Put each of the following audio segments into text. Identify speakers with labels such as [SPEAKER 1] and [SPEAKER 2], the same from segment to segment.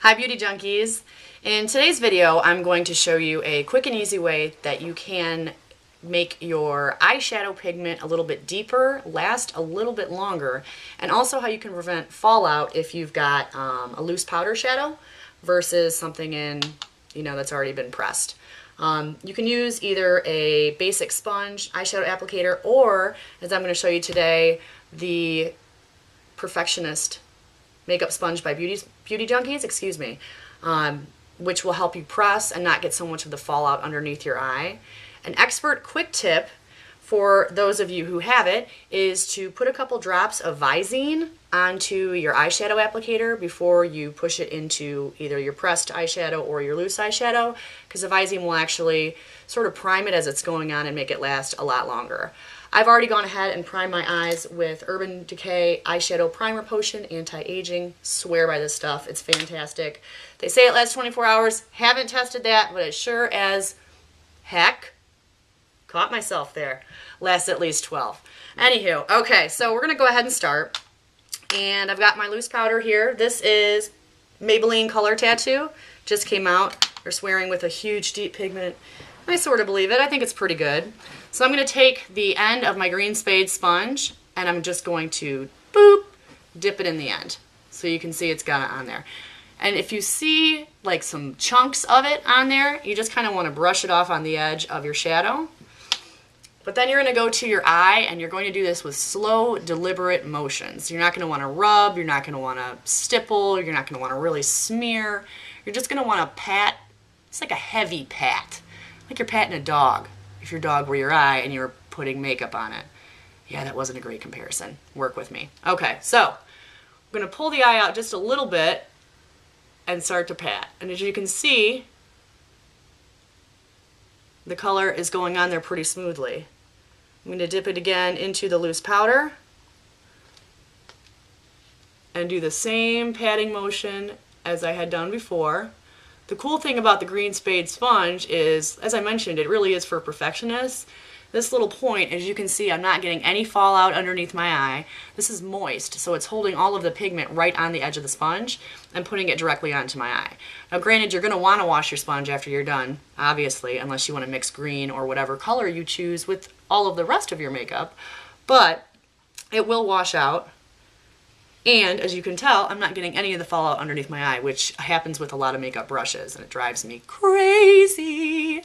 [SPEAKER 1] Hi Beauty Junkies! In today's video I'm going to show you a quick and easy way that you can make your eyeshadow pigment a little bit deeper, last a little bit longer, and also how you can prevent fallout if you've got a loose powder shadow versus something that's already been pressed. You can use either a basic sponge eyeshadow applicator or, as I'm going to show you today, the Perfectionist makeup sponge by Beauty Junkies, which will help you press and not get so much of the fallout underneath your eye. An expert quick tip for those of you who have it is to put a couple drops of Visine onto your eyeshadow applicator before you push it into either your pressed eyeshadow or your loose eyeshadow, because the Visine will actually sort of prime it as it's going on and make it last a lot longer. I've already gone ahead and primed my eyes with Urban Decay Eyeshadow Primer Potion Anti-Aging. Swear by this stuff. It's fantastic. They say it lasts 24 hours. Haven't tested that, but it sure as heck, caught myself there, lasts at least 12. Anywho, okay, so we're going to go ahead and start. And I've got my loose powder here. This is Maybelline Color Tattoo. Just came out. They're swearing with a huge deep pigment. I sort of believe it. I think it's pretty good. So I'm going to take the end of my green spade sponge and I'm just going to boop, dip it in the end. So you can see it's got it on there. And if you see like some chunks of it on there, you just kind of want to brush it off on the edge of your shadow. But then you're going to go to your eye and you're going to do this with slow, deliberate motions. You're not going to want to rub, you're not going to want to stipple, you're not going to want to really smear. You're just going to want to pat. It's like a heavy pat. Like you're patting a dog if your dog were your eye and you were putting makeup on it. Yeah, that wasn't a great comparison. Work with me. Okay, so I'm going to pull the eye out just a little bit and start to pat. And as you can see, the color is going on there pretty smoothly. I'm going to dip it again into the loose powder and do the same patting motion as I had done before. The cool thing about the green spade sponge is, as I mentioned, it really is for perfectionists. This little point, as you can see, I'm not getting any fallout underneath my eye. This is moist, so it's holding all of the pigment right on the edge of the sponge and putting it directly onto my eye. Now granted, you're going to want to wash your sponge after you're done, obviously, unless you want to mix green or whatever color you choose with all of the rest of your makeup, but it will wash out. And as you can tell, I'm not getting any of the fallout underneath my eye, which happens with a lot of makeup brushes, and it drives me crazy.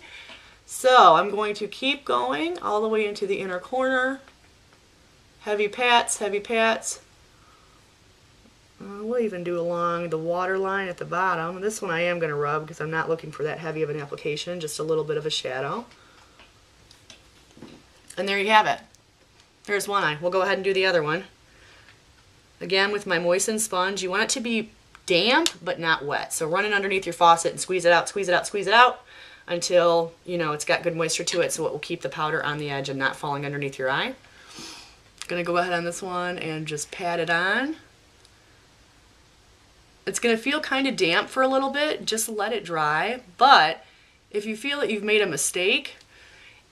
[SPEAKER 1] So I'm going to keep going all the way into the inner corner. Heavy pats, heavy pats. We'll even do along the waterline at the bottom. This one I am going to rub because I'm not looking for that heavy of an application, just a little bit of a shadow. And there you have it. There's one eye. We'll go ahead and do the other one. Again, with my moistened sponge, you want it to be damp but not wet. So run it underneath your faucet and squeeze it out, squeeze it out, squeeze it out until, it's got good moisture to it, so it will keep the powder on the edge and not falling underneath your eye. Gonna go ahead on this one and just pat it on. It's gonna feel kind of damp for a little bit, just let it dry. But if you feel that you've made a mistake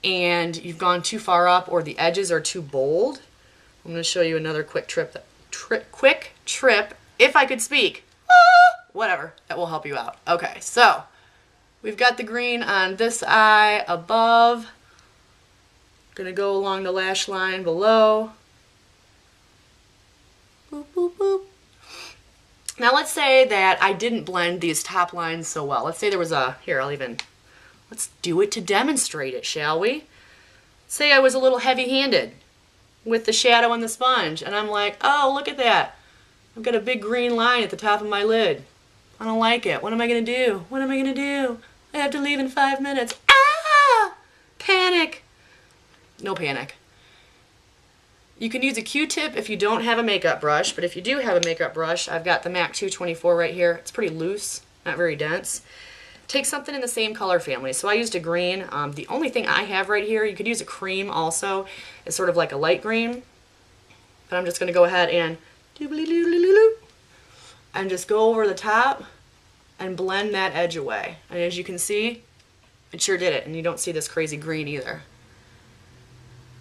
[SPEAKER 1] and you've gone too far up or the edges are too bold, I'm gonna show you another quick trip, if I could speak. Whatever, that will help you out. Okay, so we've got the green on this eye above. Gonna go along the lash line below. Boop, boop, boop. Now let's say that I didn't blend these top lines so well. Let's say there was let's do it to demonstrate it, shall we? Say I was a little heavy-handed with the shadow and the sponge, and I'm like, oh, look at that. I've got a big green line at the top of my lid. I don't like it. What am I going to do? What am I going to do? I have to leave in 5 minutes. Ah! Panic. No panic. You can use a Q-tip if you don't have a makeup brush, but if you do have a makeup brush, I've got the MAC 224 right here. It's pretty loose, not very dense. Take something in the same color family. So I used a green. The only thing I have right here, you could use a cream also. It's sort of like a light green. But I'm just going to go ahead and just go over the top and blend that edge away. And as you can see, it sure did it. And you don't see this crazy green either.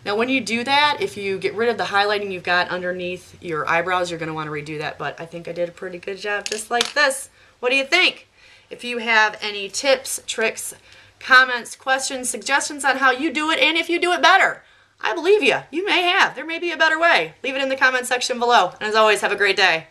[SPEAKER 1] Now when you do that, if you get rid of the highlighting you've got underneath your eyebrows, you're going to want to redo that, but I think I did a pretty good job just like this. What do you think? If you have any tips, tricks, comments, questions, suggestions on how you do it, and if you do it better, I believe you. You may have. There may be a better way. Leave it in the comment section below. And as always, have a great day.